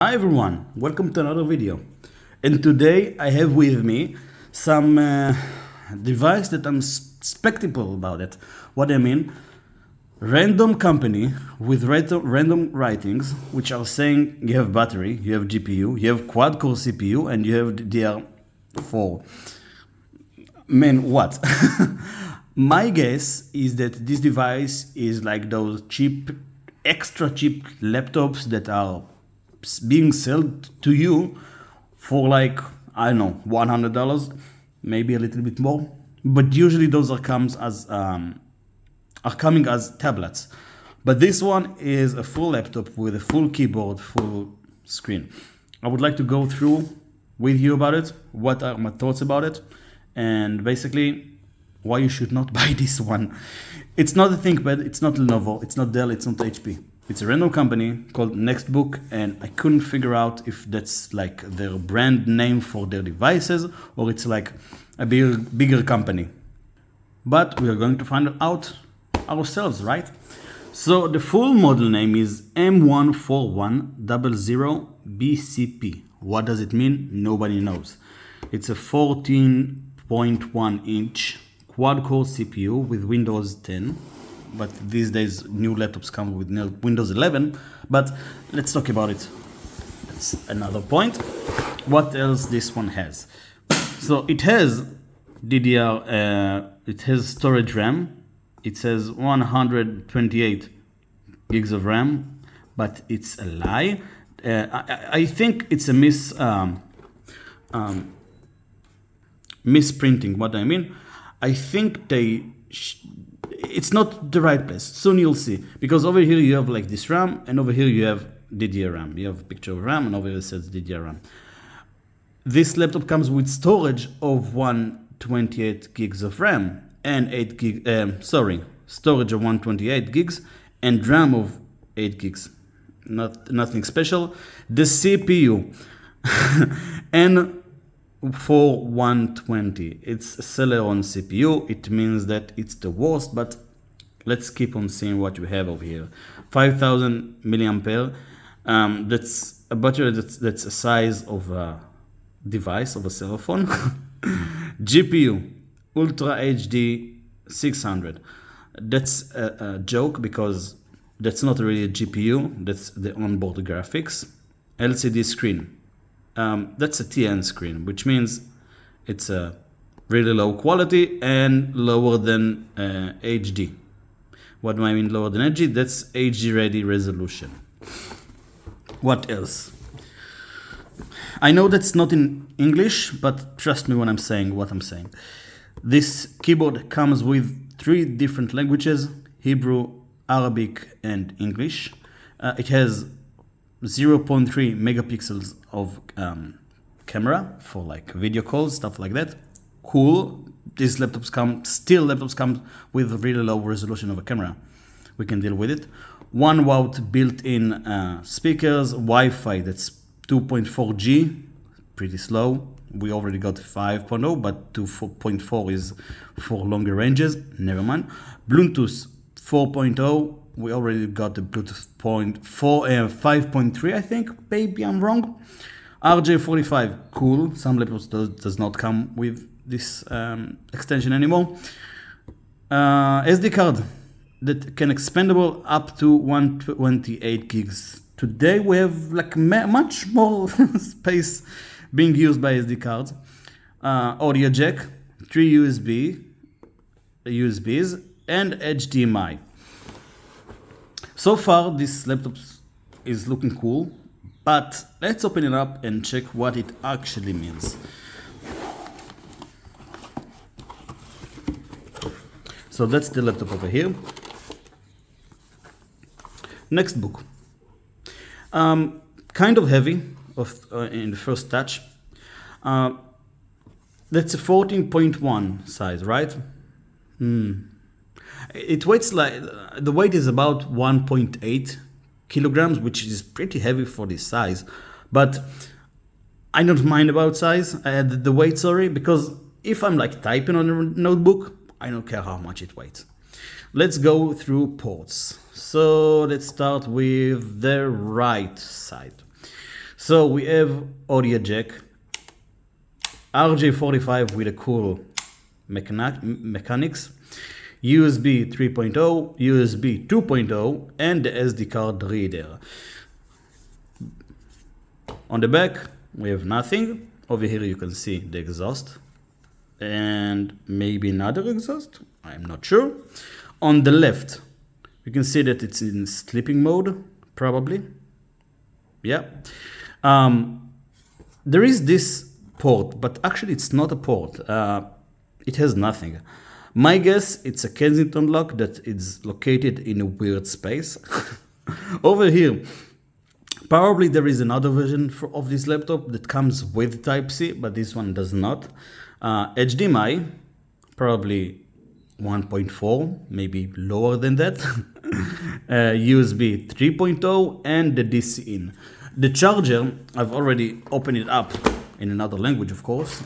Hi everyone, welcome to another video. And today I have with me some device that I'm skeptical about it. What I mean, random company with random writings which are saying you have battery, you have GPU, you have quad-core CPU, and you have DDR4. Man, what? My guess is that this device is like those cheap, extra cheap laptops that are being sold to you for like, I don't know, $100, maybe a little bit more. But usually those are coming as tablets. But this one is a full laptop with a full keyboard, full screen. I would like to go through with you about it, what are my thoughts about it, and basically why you should not buy this one. It's not a ThinkPad, it's not Lenovo, it's not Dell, it's not HP. It's a random company called Nextbook, and I couldn't figure out if that's like their brand name for their devices or it's like a bigger company. But we are going to find out ourselves, right? So the full model name is M14100BCP. What does it mean? Nobody knows. It's a 14.1 inch quad-core CPU with Windows 10. But these days new laptops come with Windows 11. But let's talk about it. That's another point. What else this one has? So it has DDR, it has storage RAM. It says 128 gigs of RAM, but it's a lie. I think it's a misprinting. What I mean, I think it's not the right place. Soon you'll see, because over here you have like this RAM, and over here you have DDR-RAM. You have a picture of RAM, and over here it says DDR-RAM. This laptop comes with storage of 128 gigs of RAM and storage of 128 gigs and RAM of 8 gigs. Nothing special. The CPU N4120. It's a Celeron CPU. It means that it's the worst, but let's keep on seeing what we have over here. 5000 milliampere. That's a battery that's a size of a device, of a cell phone. GPU Ultra HD 600. That's a joke because that's not really a GPU. That's the onboard graphics. LCD screen. That's a TN screen, which means it's a really low quality and lower than HD. What do I mean lower than HD? That's HD ready resolution. What else? I know that's not in English, but trust me when I'm saying what I'm saying. This keyboard comes with 3 different languages: Hebrew, Arabic, and English. It has 0.3 megapixels of camera for like video calls, stuff like that. Cool. These laptops come with really low resolution of a camera. We can deal with it. 1 watt built-in speakers, Wi-Fi that's 2.4G, pretty slow. We already got 5.0, but 2.4 is for longer ranges. Never mind. Bluetooth 4.0. We already got the Bluetooth 5.3, I think. Maybe I'm wrong. RJ45, cool. Some laptops does not come with this extension anymore. SD card that can expandable up to 128 gigs. Today we have like much more space being used by SD cards. Audio jack, 3 USBs, and HDMI. So far, this laptop is looking cool, but let's open it up and check what it actually means. So that's the laptop over here. Nextbook. Kind of heavy in the first touch. That's a 14.1 size, right? It weighs like, the weight is about 1.8 kilograms, which is pretty heavy for this size. But I don't mind about size, the weight, sorry, because if I'm like typing on a notebook, I don't care how much it weighs. Let's go through ports. So let's start with the right side. So we have audio jack, RJ45 with a cool mechanics, USB 3.0, USB 2.0, and the SD card reader. On the back, we have nothing. Over here you can see the exhaust and maybe another exhaust, I'm not sure. On the left, you can see that it's in sleeping mode, probably. Yeah. There is this port, but actually it's not a port. It has nothing. My guess, it's a Kensington lock that is located in a weird space. Over here, probably there is another version of this laptop that comes with Type-C, but this one does not. HDMI, probably 1.4, maybe lower than that. USB 3.0 and the DC in. The charger, I've already opened it up in another language, of course.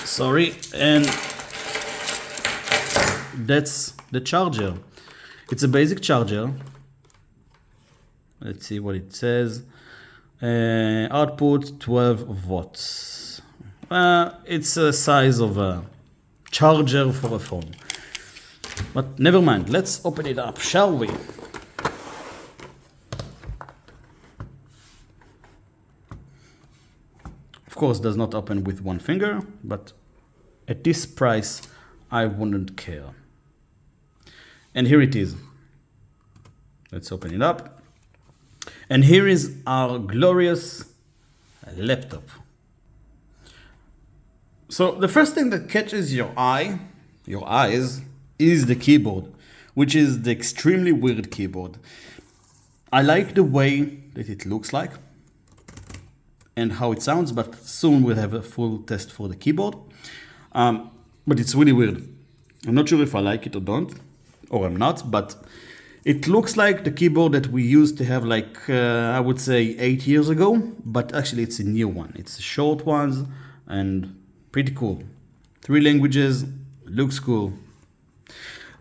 Sorry, and that's the charger. It's a basic charger. Let's see what it says. Output 12 watts. It's a size of a charger for a phone. But never mind, let's open it up, shall we? Of course, does not open with one finger, but at this price, I wouldn't care. And here it is. Let's open it up. And here is our glorious laptop. So the first thing that catches your eyes, is the keyboard, which is the extremely weird keyboard. I like the way that it looks like and how it sounds, but soon we'll have a full test for the keyboard. But it's really weird. I'm not sure if I like it or don't, or I'm not, but it looks like the keyboard that we used to have like, I would say 8 years ago, but actually it's a new one. It's a short ones and pretty cool. 3 languages, looks cool.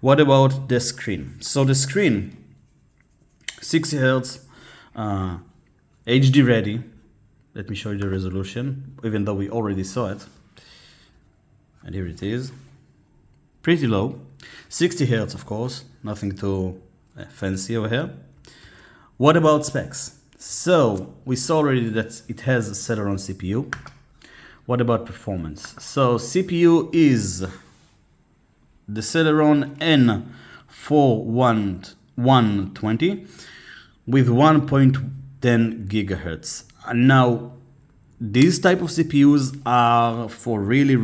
What about the screen? So the screen, 60 Hertz, HD ready. Let me show you the resolution, even though we already saw it. And here it is. Pretty low. 60 Hertz, of course. Nothing too fancy over here. What about specs? So we saw already that it has a Celeron CPU. What about performance? So CPU is the Celeron N128 with 1.10 gigahertz. Now, these type of CPUs are for really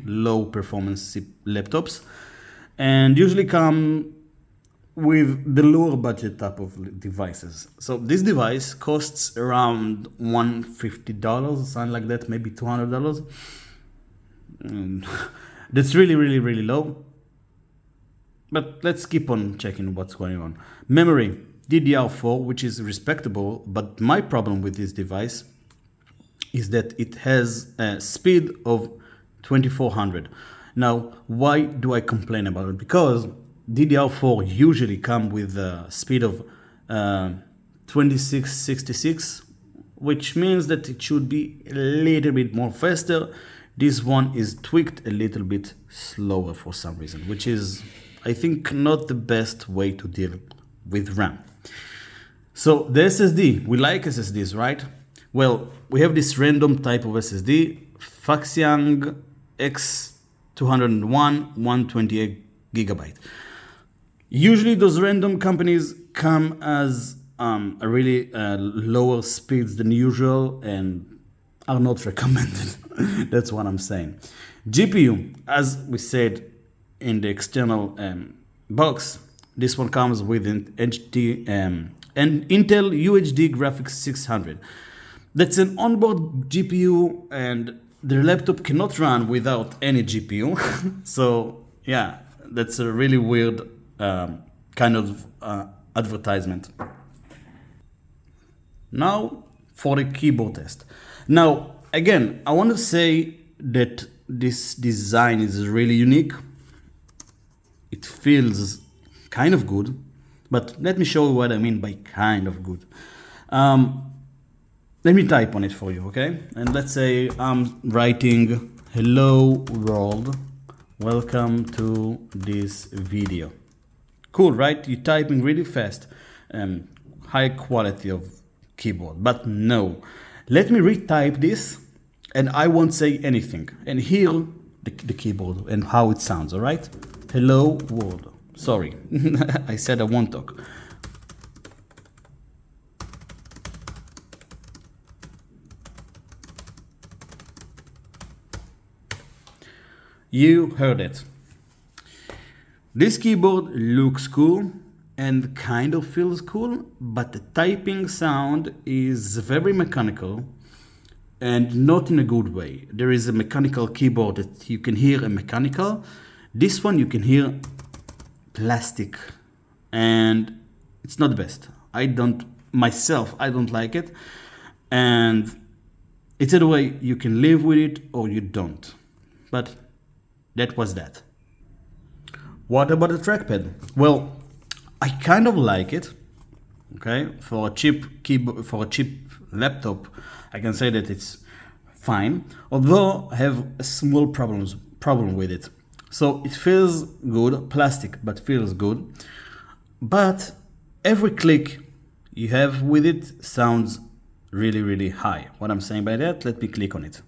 low performance laptops and usually come with the lower budget type of devices. So this device costs around $150, something like that, maybe $200. That's really low. But let's keep on checking what's going on. Memory, DDR4, which is respectable, but my problem with this device is that it has a speed of 2400. Now, why do I complain about it? Because DDR4 usually come with a speed of 2666, which means that it should be a little bit more faster. This one is tweaked a little bit slower for some reason, which is, I think, not the best way to deal with RAM. So the SSD, we like SSDs, right? Well, we have this random type of SSD, Faxiang X201 128 gigabyte. Usually those random companies come as a really lower speeds than usual and are not recommended. That's what I'm saying. GPU, as we said in the external box, this one comes with an Intel UHD Graphics 600. That's an onboard GPU and the laptop cannot run without any GPU. So yeah, that's a really weird kind of advertisement. Now for the keyboard test. Now, again, I want to say that this design is really unique. It feels kind of good, but let me show you what I mean by kind of good. Let me type on it for you, okay? And let's say I'm writing, hello world, welcome to this video. Cool, right? You're typing really fast, high quality of keyboard, but no. Let me retype this and I won't say anything. And hear the keyboard and how it sounds, all right? Hello world. Sorry, I said I won't talk. You heard it. This keyboard looks cool and kind of feels cool, but the typing sound is very mechanical and not in a good way. There is a mechanical keyboard that you can hear a mechanical. This one you can hear plastic and it's not the best. I don't like it. And it's either way, you can live with it or you don't. But that was that. What about the trackpad? Well, I kind of like it. Okay, for a cheap keyboard, for a cheap laptop, I can say that it's fine. Although I have a small problem with it. So it feels good, plastic, but feels good. But every click you have with it sounds really, really high. What I'm saying by that, let me click on it.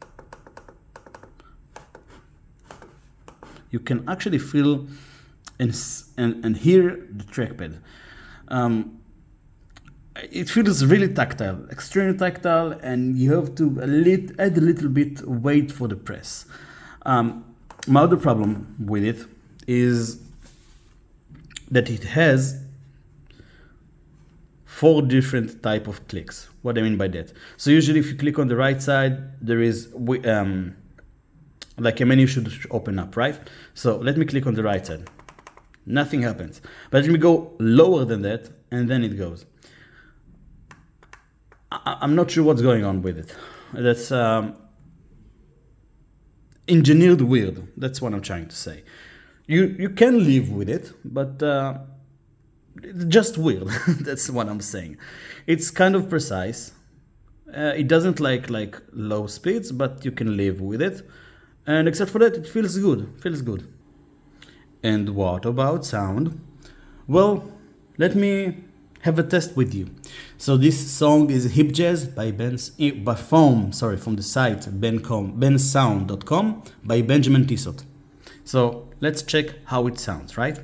You can actually feel and hear the trackpad. It feels really tactile, extremely tactile, and you have to add a little bit weight for the press. My other problem with it is that it has 4 different type of clicks. What I mean by that? So usually if you click on the right side, there is like a menu should open up, right? So let me click on the right side. Nothing happens. But let me go lower than that, and then it goes. I'm not sure what's going on with it. That's engineered weird. That's what I'm trying to say. You can live with it, but just weird. That's what I'm saying. It's kind of precise. It doesn't like low speeds, but you can live with it. And except for that, it feels good. And what about sound? Well, let me have a test with you. So this song is Hip Jazz by from the site bensound.com by Benjamin Tissot. So let's check how it sounds, right?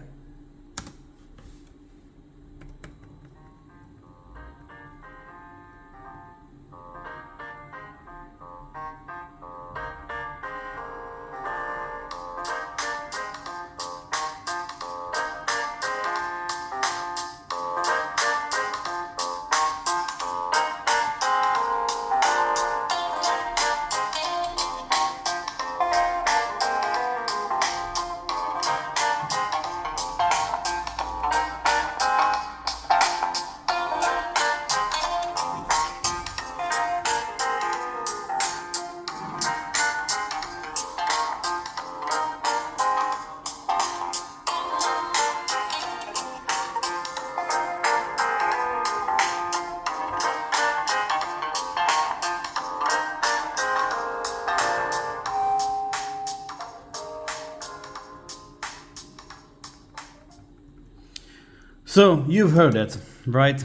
So you've heard it, right?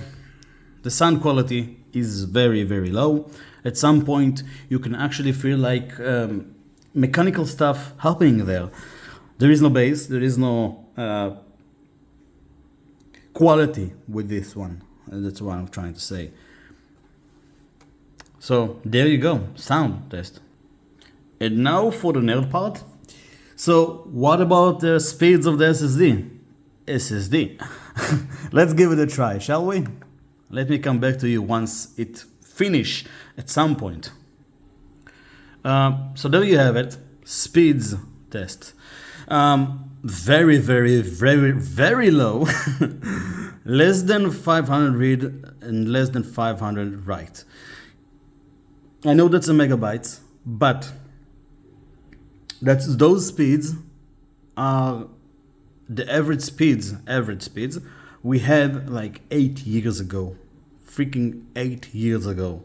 The sound quality is very, very low. At some point, you can actually feel like mechanical stuff happening there. There is no bass, there is no quality with this one. That's what I'm trying to say. So there you go, sound test. And now for the nerd part. So what about the speeds of the SSD? Let's give it a try, shall we? Let me come back to you once it finish at some point. So there you have it, speeds test. Very, very, very, very low. Less than 500 read and less than 500 write. I know that's a megabytes, but those speeds are the average speeds we had like 8 years ago, freaking 8 years ago.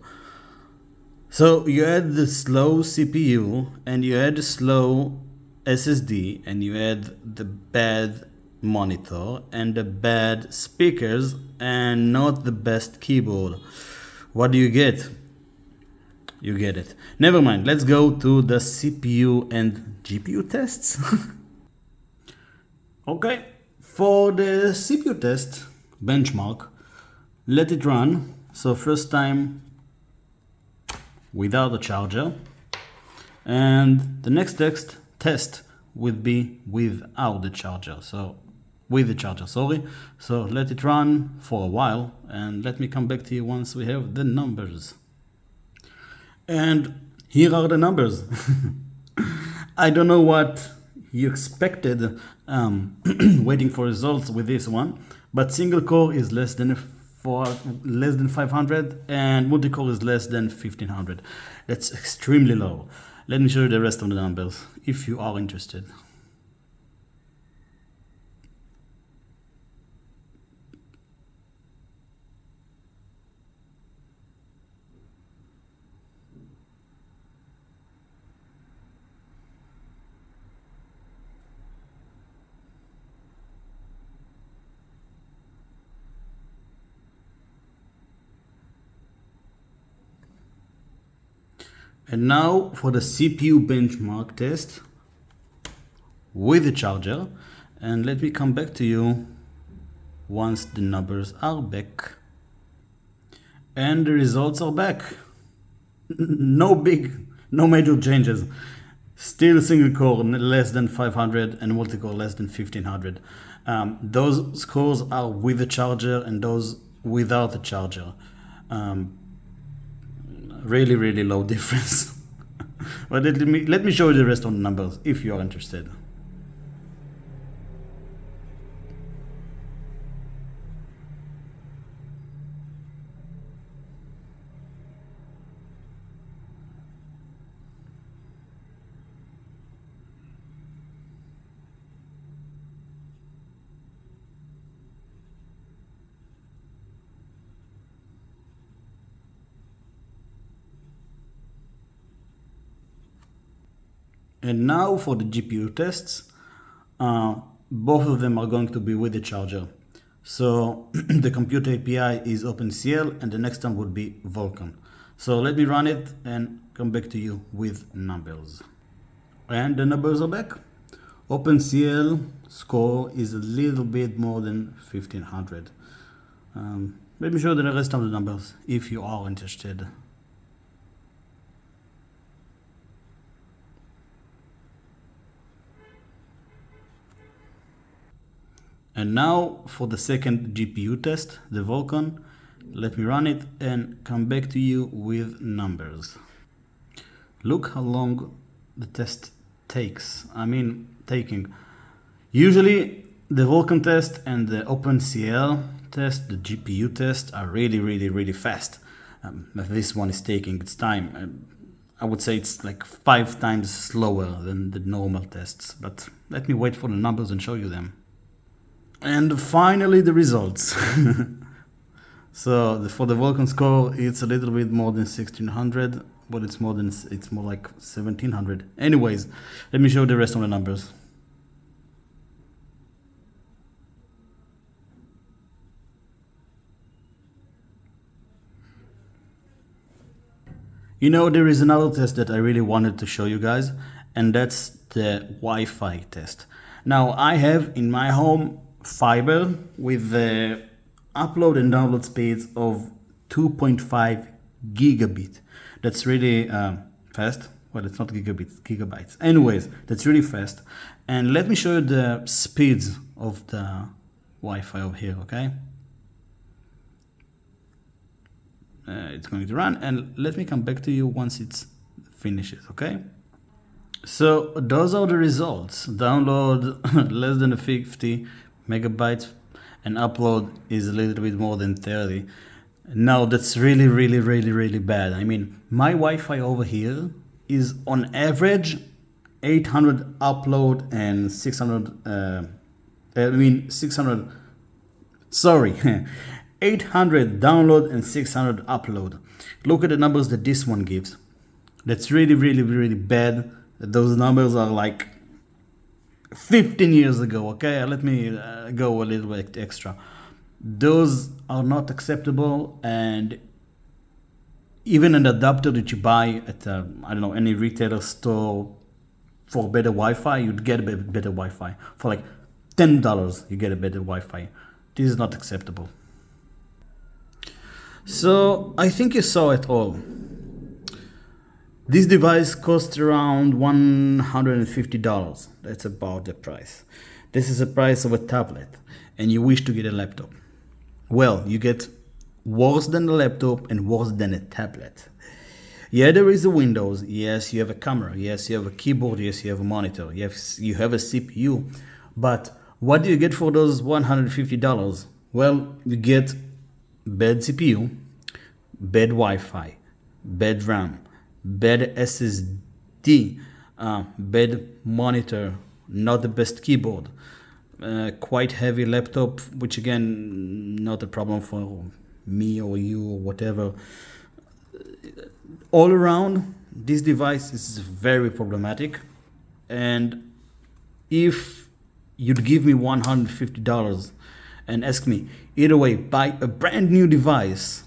So you had the slow CPU and you had the slow SSD and you had the bad monitor and the bad speakers and not the best keyboard. What do you get? You get it. Never mind, let's go to the CPU and GPU tests. Okay, for the CPU test benchmark, let it run. So first time without a charger, and the next test would be without the charger. So with the charger, sorry. So let it run for a while and let me come back to you once we have the numbers. And here are the numbers. I don't know what you expected waiting for results with this one, but single core is less than 500 and multi-core is less than 1500. That's extremely low. Let me show you the rest of the numbers if you are interested. And now for the CPU benchmark test with the charger, and let me come back to you once the numbers are back. And the results are back. No major changes. Still single core less than 500 and multi-core less than 1500. Those scores are with the charger and those without the charger. Really low difference. But let me show you the rest of the numbers if you are interested. And now for the GPU tests, both of them are going to be with the charger. So the Compute API is OpenCL and the next one would be Vulkan. So let me run it and come back to you with numbers. And the numbers are back. OpenCL score is a little bit more than 1500. Let me show you the rest of the numbers if you are interested. And now for the second GPU test, the Vulkan. Let me run it and come back to you with numbers. Look how long the test takes. Taking. Usually the Vulkan test and the OpenCL test, the GPU test, are really fast. But this one is taking its time. I would say it's like 5 times slower than the normal tests. But let me wait for the numbers and show you them. And finally the results. So for the Vulkan score, it's a little bit more than 1600, but it's more like 1700. Anyways, let me show the rest of the numbers. You know, there is another test that I really wanted to show you guys, and that's the Wi-Fi test. Now I have in my home fiber with the upload and download speeds of 2.5 gigabit. That's really fast. Well, it's not gigabits, it's gigabytes. Anyways, that's really fast. And let me show you the speeds of the Wi-Fi over here, okay? It's going to run, and let me come back to you once it finishes, okay? So those are the results. Download less than 50 megabytes and upload is a little bit more than 30. Now that's really bad. I mean, my Wi-Fi over here is on average 800 upload and 600 600 sorry 800 download and 600 upload. Look at the numbers that this one gives. That's really, really, really bad. Those numbers are like 15 years ago, okay? Let me go a little bit extra. Those are not acceptable, and even an adapter that you buy at, I don't know, any retailer store for better Wi-Fi, you'd get a better Wi-Fi. For like $10, you get a better Wi-Fi. This is not acceptable. So I think you saw it all. This device costs around $150. That's about the price. This is the price of a tablet, and you wish to get a laptop. Well, you get worse than a laptop and worse than a tablet. Yeah, there is a Windows. Yes, you have a camera. Yes, you have a keyboard. Yes, you have a monitor. Yes, you have a CPU. But what do you get for those $150? Well, you get bad CPU, bad Wi-Fi, bad RAM, bad SSD, bad monitor, not the best keyboard, quite heavy laptop, which again, not a problem for me or you or whatever. All around, this device is very problematic, and if you'd give me $150 and ask me, either way, buy a brand new device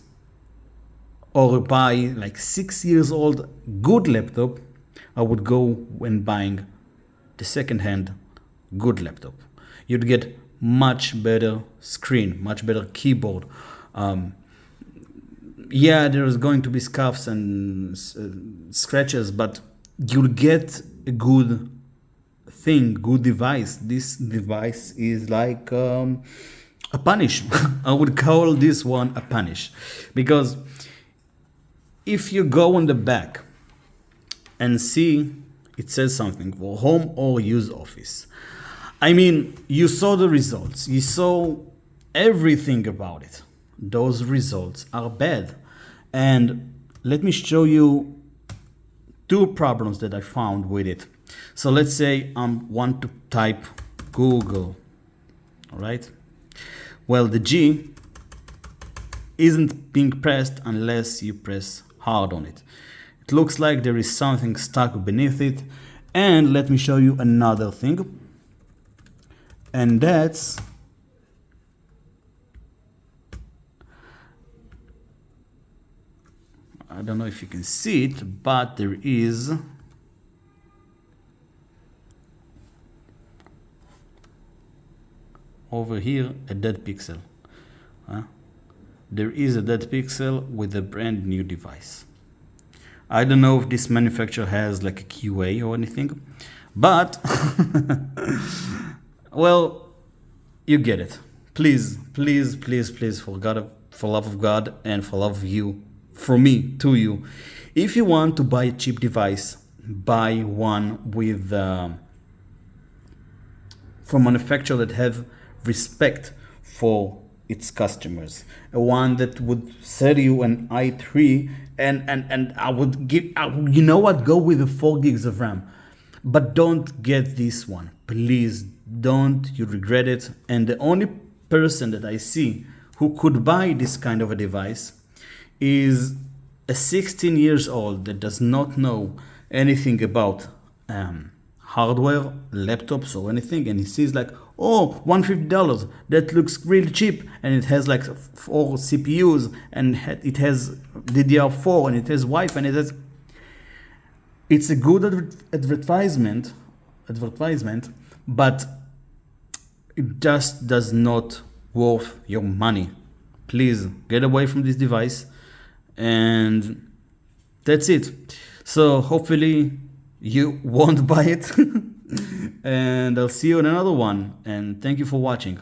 or buy like 6 years old good laptop, I would go when buying the second-hand good laptop. You'd get much better screen, much better keyboard. Yeah, there's going to be scuffs and scratches, but you'll get a good thing, good device. This device is like a punish. I would call this one a punish, because if you go on the back and see, it says something for home or use office. I mean, you saw the results. You saw everything about it. Those results are bad. And let me show you two problems that I found with it. So let's say I want to type Google, all right? Well, the G isn't being pressed unless you press hard on it. It looks like there is something stuck beneath it. And let me show you another thing. And that's I don't know if you can see it, but there is over here a dead pixel. There is a dead pixel with a brand new device. I don't know if this manufacturer has like a QA or anything, but well, you get it. Please, please, please, please, for God, for love of God and for love of you, from me to you, if you want to buy a cheap device, buy one with from manufacturer that have respect for its customers, a one that would sell you an i3 and I would give, you know what, go with the 4 gigs of RAM, but don't get this one, please don't, you regret it. And the only person that I see who could buy this kind of a device is a 16 years old that does not know anything about hardware, laptops or anything, and he sees like, oh, $150, that looks really cheap, and it has like 4 CPUs, and it has DDR4, and it has Wi-Fi, and it's a good advertisement, but it just does not worth your money. Please get away from this device. And that's it. So hopefully you won't buy it. And I'll see you in another one. And thank you for watching.